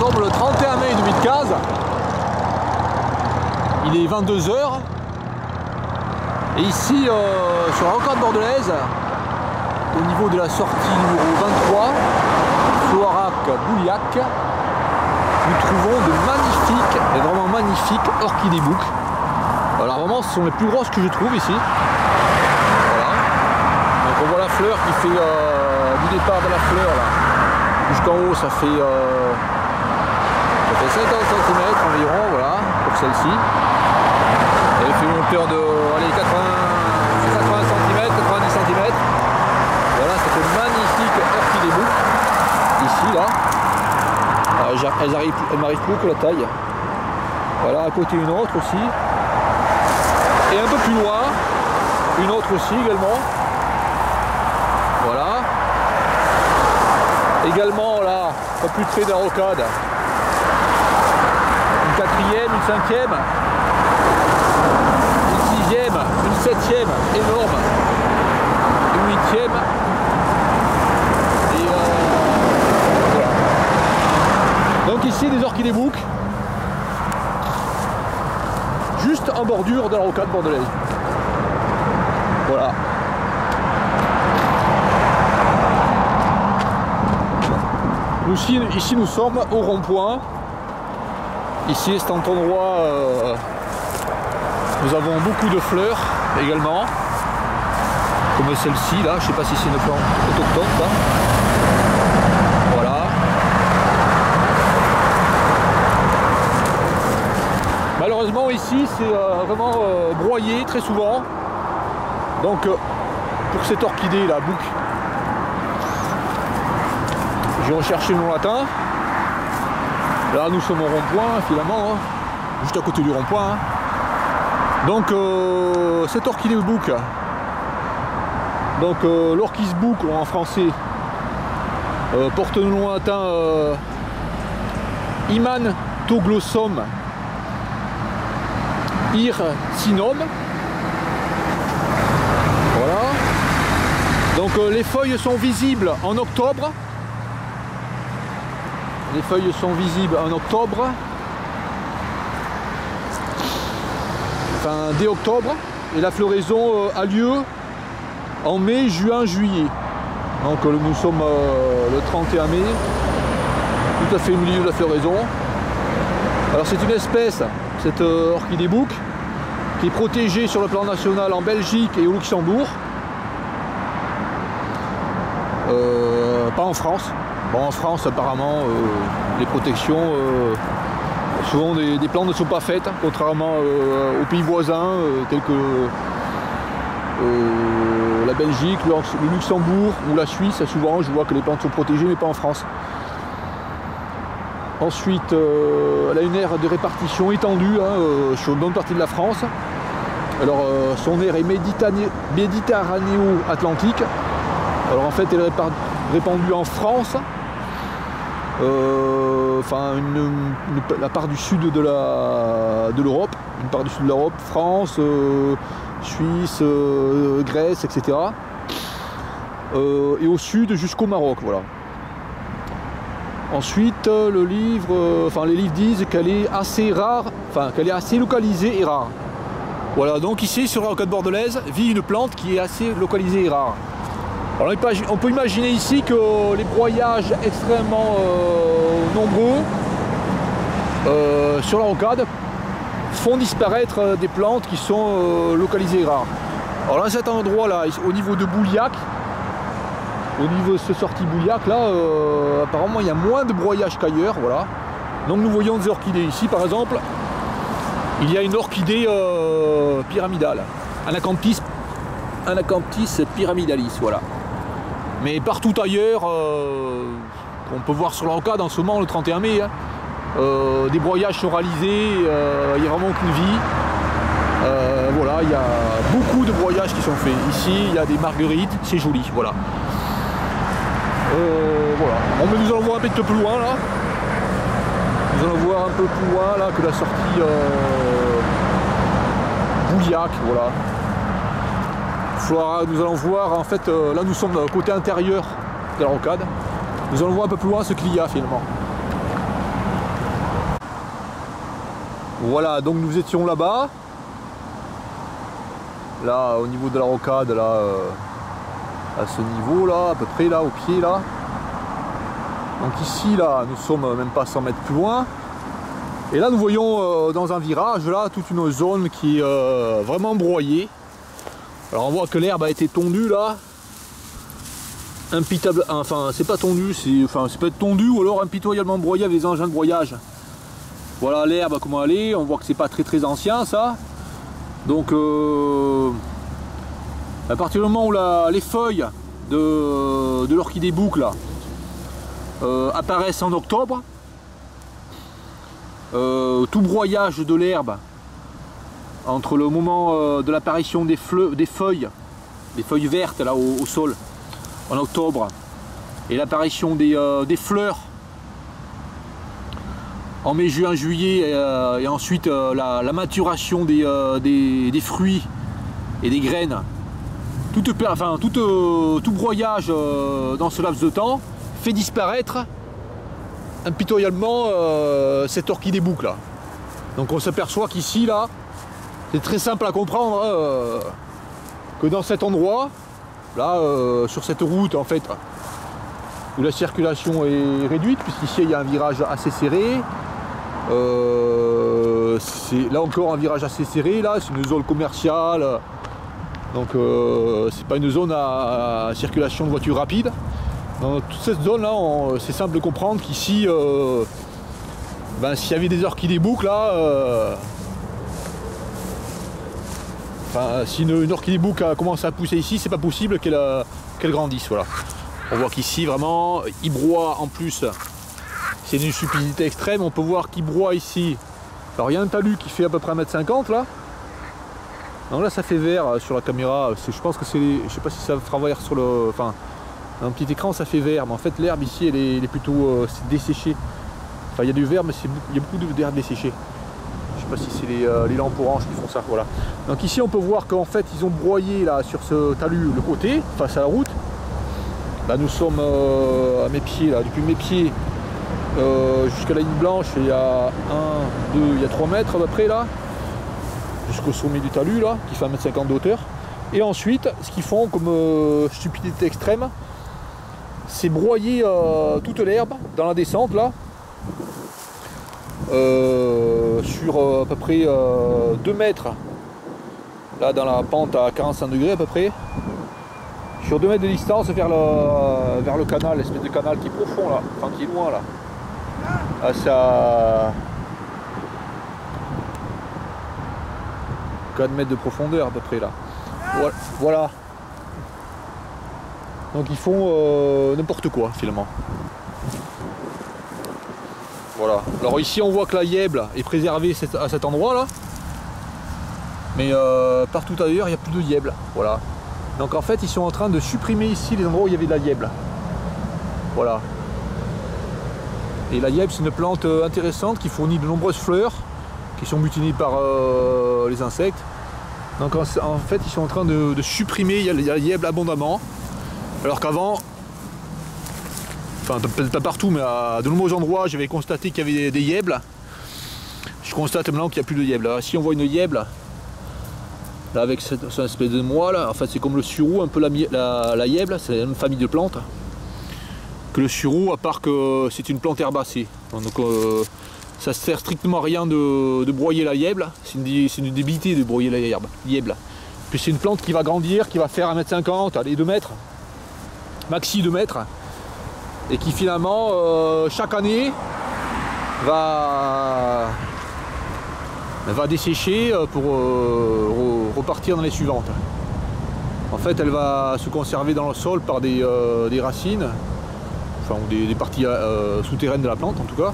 sommes le 31 mai 2015. Il est 22 h. Et ici, sur la rocade bordelaise, au niveau de la sortie numéro 23, Floirac-Bouliac, nous trouvons de magnifiques, et vraiment magnifiques orchidées bouc. Alors vraiment, ce sont les plus grosses que je trouve ici. Voilà. Donc on voit la fleur qui fait du départ de la fleur là jusqu'en haut, ça fait 50 cm environ, voilà, pour celle-ci. Elle fait une hauteur de 80 cm, 90 cm. Voilà, c'est une magnifique orchidée bouc. Ici, là. Elle m'arrive plus que la taille. Voilà, à côté une autre aussi. Et un peu plus loin, une autre aussi également. Voilà. Également là, un peu plus près de la rocade. Une quatrième, une cinquième, une sixième, une septième, énorme, une huitième. Et voilà. Donc ici des orchidées bouc. Juste en bordure de la rocade bordelaise. Voilà. Ici nous sommes au rond-point. Ici, cet endroit, nous avons beaucoup de fleurs également. Comme celle-ci là, je ne sais pas si c'est une plante autochtone. Ça. Voilà. Malheureusement ici c'est vraiment broyé très souvent. Donc pour cette orchidée la bouc, j'ai recherché le nom latin. Là nous sommes au rond-point finalement, hein, juste à côté du rond-point. Hein. Donc cette orchidée bouc, donc l'orchis bouc en français, porte le nom latin Himantoglossum hircinum. Voilà. Donc les feuilles sont visibles en octobre. Les feuilles sont visibles en octobre. Enfin dès octobre. Et la floraison a lieu en mai, juin, juillet. Donc nous sommes le 31 mai. Tout à fait au milieu de la floraison. Alors c'est une espèce, cette orchidée bouc, qui est protégée sur le plan national en Belgique et au Luxembourg. Pas en France. Bon, en France apparemment les protections, souvent des plantes ne sont pas faites, contrairement aux pays voisins tels que la Belgique, le Luxembourg ou la Suisse. Souvent je vois que les plantes sont protégées mais pas en France. Ensuite, elle a une aire de répartition étendue hein, sur une bonne partie de la France. Alors, son aire est méditerranéo-atlantique. Alors, en fait, elle est répandue en France, enfin, la part du sud de l'Europe, une part du sud de l'Europe, France, Suisse, Grèce, etc. Et au sud jusqu'au Maroc, voilà. Ensuite, les livres disent qu'elle est assez rare, enfin qu'elle est assez localisée et rare. Voilà, donc ici sur la rocade bordelaise vit une plante qui est assez localisée et rare. Alors on peut imaginer ici que les broyages extrêmement nombreux sur la rocade font disparaître des plantes qui sont localisées et rares. Alors là, cet endroit là, au niveau de Bouliac, au niveau de ce sortie Bouliac là, apparemment il y a moins de broyage qu'ailleurs, voilà. Donc nous voyons des orchidées ici par exemple, il y a une orchidée pyramidale, Anacanthis pyramidalis, voilà. Mais partout ailleurs, on peut voir sur la rocade en ce moment le 31 mai, hein, des broyages sont réalisés, il n'y a vraiment aucune vie. Voilà, il y a beaucoup de broyages qui sont faits. Ici il y a des marguerites, c'est joli, voilà. Voilà. Bon, mais nous allons voir un peu plus loin là. Nous allons voir un peu plus loin là que la sortie Bouliac, voilà. Nous allons voir en fait, là nous sommes côté intérieur de la rocade. Nous allons voir un peu plus loin ce qu'il y a finalement. Voilà, donc nous étions là-bas. Là, au niveau de la rocade, là, à ce niveau là, à peu près là, au pied là. Donc ici, là, nous sommes même pas 100 mètres plus loin. Et là, nous voyons dans un virage, là, toute une zone qui est vraiment broyée. Alors on voit que l'herbe a été tondue là. Impitable, enfin c'est pas tondu, ça peut être tondu ou alors impitoyablement broyé avec des engins de broyage. Voilà l'herbe comment elle est, on voit que c'est pas très ancien ça. Donc à partir du moment où les feuilles de l'orchidée boucle apparaissent en octobre, tout broyage de l'herbe entre le moment de l'apparition des feuilles vertes là au sol en octobre et l'apparition des fleurs en mai, juin, juillet et ensuite la maturation des fruits et des graines, tout broyage dans ce laps de temps fait disparaître impitoyablement cette orchidée boucle là. Donc on s'aperçoit qu'ici là c'est très simple à comprendre que dans cet endroit là sur cette route en fait où la circulation est réduite puisqu'ici il y a un virage assez serré, c'est là encore un virage assez serré, là c'est une zone commerciale, donc c'est pas une zone à circulation de voitures rapides. Dans toute cette zone là c'est simple de comprendre qu'ici s'il y avait des orchidées boucles là, si une orchidée boucle commence à pousser ici, c'est pas possible qu'elle grandisse. Voilà. On voit qu'ici vraiment il broie en plus. C'est d'une stupidité extrême. On peut voir qu'il broie ici. Alors il y a un talus qui fait à peu près 1,50 m là. Donc là ça fait vert sur la caméra. Je pense que c'est. Je sais pas si ça fera vert sur le. Enfin un petit écran ça fait vert. Mais en fait l'herbe ici elle est plutôt desséchée. Enfin il y a du vert mais il y a beaucoup d'herbe desséchée. Je sais pas si c'est les lampes oranges qui font ça, voilà. Donc ici on peut voir qu'en fait ils ont broyé là sur ce talus le côté, face à la route. Là nous sommes à mes pieds, là, depuis mes pieds jusqu'à la ligne blanche, il y a 3 mètres à peu près là, jusqu'au sommet du talus là, qui fait 1,50 m de hauteur. Et ensuite, ce qu'ils font comme stupidité extrême, c'est broyer toute l'herbe dans la descente là. Sur à peu près 2 mètres là dans la pente à 45 degrés à peu près, sur 2 mètres de distance vers le canal, l'espèce de canal qui est profond là, enfin qui est loin là, à ça 4 mètres de profondeur à peu près là. Voilà, donc ils font n'importe quoi finalement. Voilà. Alors ici on voit que la yèble est préservée à cet endroit là, mais partout ailleurs il n'y a plus de yèble. Voilà. Donc en fait ils sont en train de supprimer ici les endroits où il y avait de la yèble. Voilà. Et la yèble c'est une plante intéressante qui fournit de nombreuses fleurs qui sont mutinées par les insectes. Donc en fait ils sont en train de supprimer, il y a la yèble abondamment, alors qu'avant, enfin peut-être pas partout, mais à de nombreux endroits j'avais constaté qu'il y avait des yèbles. Je constate maintenant qu'il n'y a plus de yèbles. Là, si on voit une yèble là avec cette espèce de moelle, en fait c'est comme le sureau, un peu la yèble, c'est la même famille de plantes que le sureau, à part que c'est une plante herbacée. Donc ça sert strictement à rien de broyer la yèble, c'est une débilité de broyer la yèble. Puis c'est une plante qui va grandir, qui va faire 1,50 m, allez 2 mètres, maxi 2 mètres, et qui finalement chaque année va dessécher pour repartir dans les suivantes. En fait elle va se conserver dans le sol par des racines, enfin ou des parties souterraines de la plante en tout cas,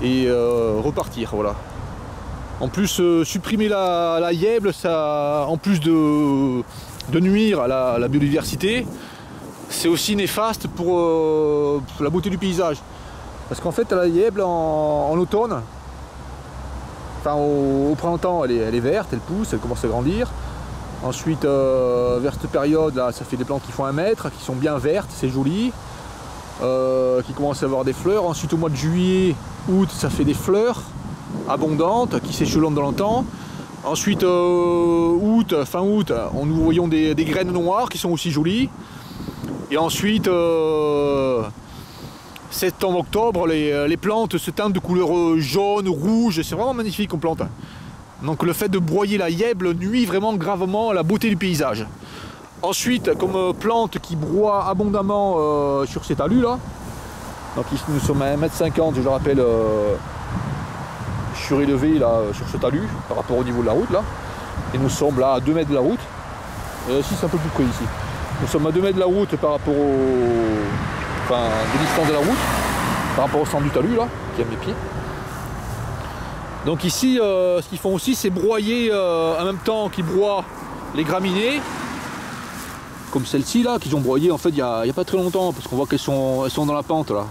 et repartir, voilà. En plus supprimer la yèble, ça, en plus de nuire à la biodiversité, c'est aussi néfaste pour la beauté du paysage. Parce qu'en fait la yèble en automne, enfin au printemps elle est verte, elle pousse, elle commence à grandir. Ensuite vers cette période là ça fait des plantes qui font 1 mètre, qui sont bien vertes, c'est joli, qui commencent à avoir des fleurs. Ensuite au mois de juillet, août ça fait des fleurs abondante qui s'échelonne dans le temps. Ensuite, fin août, nous voyons des graines noires qui sont aussi jolies. Et ensuite, septembre, octobre, les plantes se teintent de couleur jaune, rouge. C'est vraiment magnifique comme plante. Donc le fait de broyer la yèble nuit vraiment gravement à la beauté du paysage. Ensuite, comme plante qui broie abondamment sur ces talus là, donc ici nous sommes à 1,50 m, je le rappelle, surélevé là sur ce talus par rapport au niveau de la route là. Et nous sommes là à 2 mètres de la route. Ici c'est un peu plus près ici. Nous sommes à 2 mètres de la route par rapport de distance de la route, par rapport au centre du talus là, qui est à mes pieds. Donc ici, ce qu'ils font aussi, c'est broyer en même temps qu'ils broient les graminées, comme celle-ci là, qu'ils ont broyé en fait il y a pas très longtemps, parce qu'on voit qu'elles sont dans la pente là.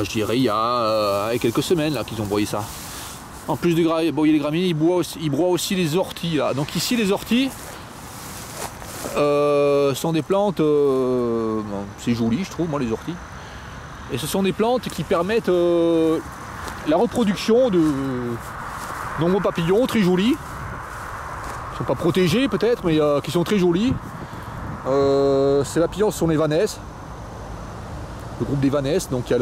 Je dirais il y a quelques semaines là qu'ils ont broyé ça. En plus de broyer les graminées, ils broient aussi les orties là. Donc ici les orties sont des plantes, c'est joli je trouve moi les orties. Et ce sont des plantes qui permettent la reproduction de nombreux papillons très jolis. Ils ne sont pas protégés peut-être, mais qui sont très jolis. Ces papillons sont les vannesses, le groupe des vannesses. Donc il y a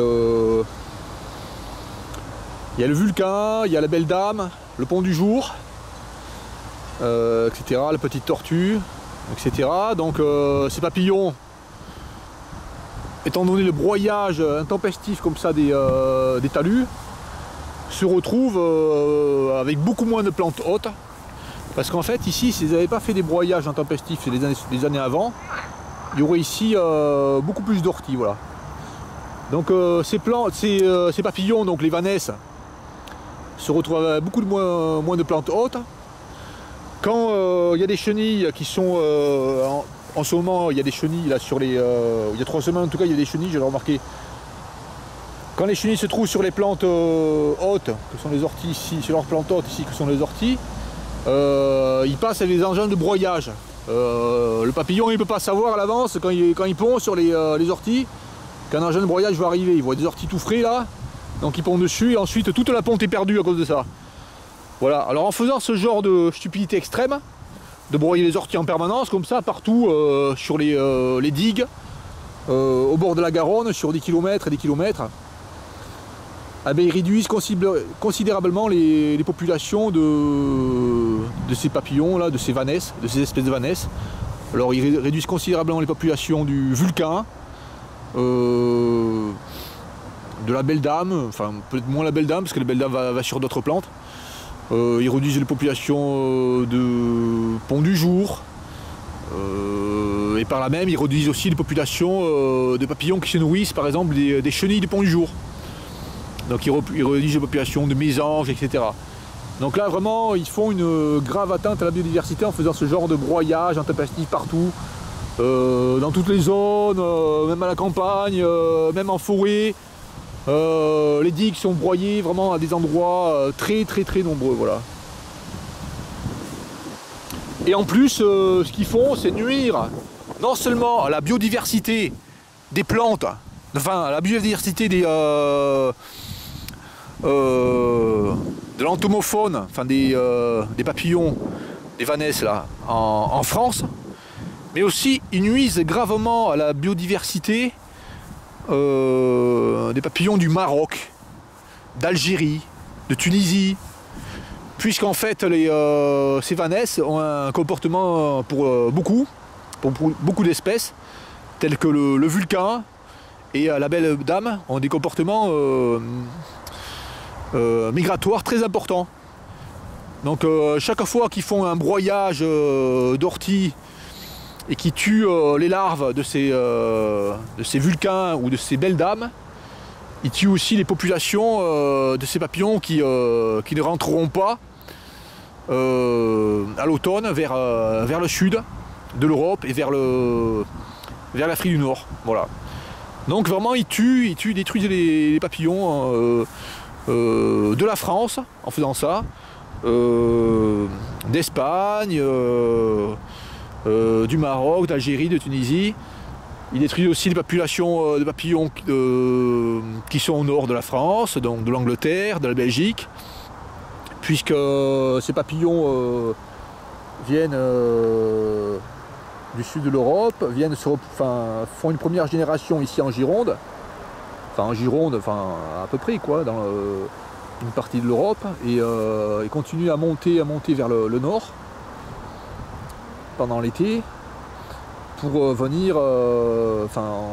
le vulcain, il y a la belle dame, le pont du jour, etc. La petite tortue, etc. Donc ces papillons, étant donné le broyage intempestif comme ça des talus, se retrouvent avec beaucoup moins de plantes hautes. Parce qu'en fait ici, s'ils n'avaient pas fait des broyages intempestifs les années avant, il y aurait ici beaucoup plus d'orties. Voilà. Donc ces papillons, donc les vannesses, se retrouvent avec beaucoup moins de plantes hautes. Quand il y a des chenilles qui sont en ce moment, il y a des chenilles là sur il y a 3 semaines en tout cas, il y a des chenilles, je l'ai remarqué. Quand les chenilles se trouvent sur les plantes hautes, que sont les orties ici, sur leurs plantes hautes ici, que sont les orties, ils passent avec des engins de broyage. Le papillon il ne peut pas savoir à l'avance quand il pond sur les orties qu'un engin de broyage va arriver. Il voit des orties tout frais là, donc il pond dessus et ensuite toute la ponte est perdue à cause de ça. Voilà, alors en faisant ce genre de stupidité extrême, de broyer les orties en permanence comme ça partout sur les digues, au bord de la Garonne, sur des kilomètres et des kilomètres, eh bien, ils réduisent considérablement les populations de ces papillons là, de ces vannesses, de ces espèces de vannesses. Alors ils réduisent considérablement les populations du vulcain, de la belle dame, enfin peut-être moins la belle dame parce que la belle dame va sur d'autres plantes. Ils réduisent les populations de pont du jour, et par là même ils réduisent aussi les populations de papillons qui se nourrissent par exemple des chenilles du pont du jour. Donc ils réduisent les populations de mésanges, etc. Donc là vraiment ils font une grave atteinte à la biodiversité en faisant ce genre de broyage intempestif partout, dans toutes les zones, même à la campagne, même en forêt. Les digues sont broyées vraiment à des endroits très nombreux, voilà. Et en plus ce qu'ils font c'est nuire non seulement à la biodiversité des plantes, enfin à la biodiversité de l'entomofaune, enfin des papillons, des vannesses là en France, mais aussi ils nuisent gravement à la biodiversité des papillons du Maroc, d'Algérie, de Tunisie, puisqu'en fait ces vannesses ont un comportement pour beaucoup d'espèces, telles que le vulcain et la belle dame, ont des comportements migratoires très importants. Donc chaque fois qu'ils font un broyage d'orties et qui tuent les larves de ces vulcains ou de ces belles dames, ils tuent aussi les populations de ces papillons qui ne rentreront pas à l'automne vers le sud de l'Europe et vers l'Afrique du Nord. Voilà. Donc vraiment ils détruisent les papillons de la France en faisant ça, d'Espagne, du Maroc, d'Algérie, de Tunisie, Il détruit aussi les populations de papillons qui sont au nord de la France, donc de l'Angleterre, de la Belgique, puisque ces papillons viennent du sud de l'Europe, font une première génération ici en Gironde, à peu près quoi, dans une partie de l'Europe, et ils continuent à monter vers le nord pendant l'été pour venir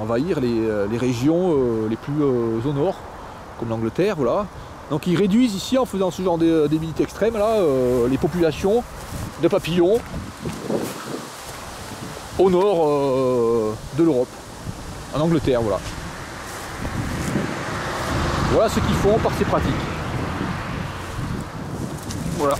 envahir les régions les plus au nord, comme l'Angleterre, voilà. Donc ils réduisent ici, en faisant ce genre d'événements extrêmes là, les populations de papillons au nord de l'Europe, en Angleterre, voilà. Voilà ce qu'ils font par ces pratiques. Voilà.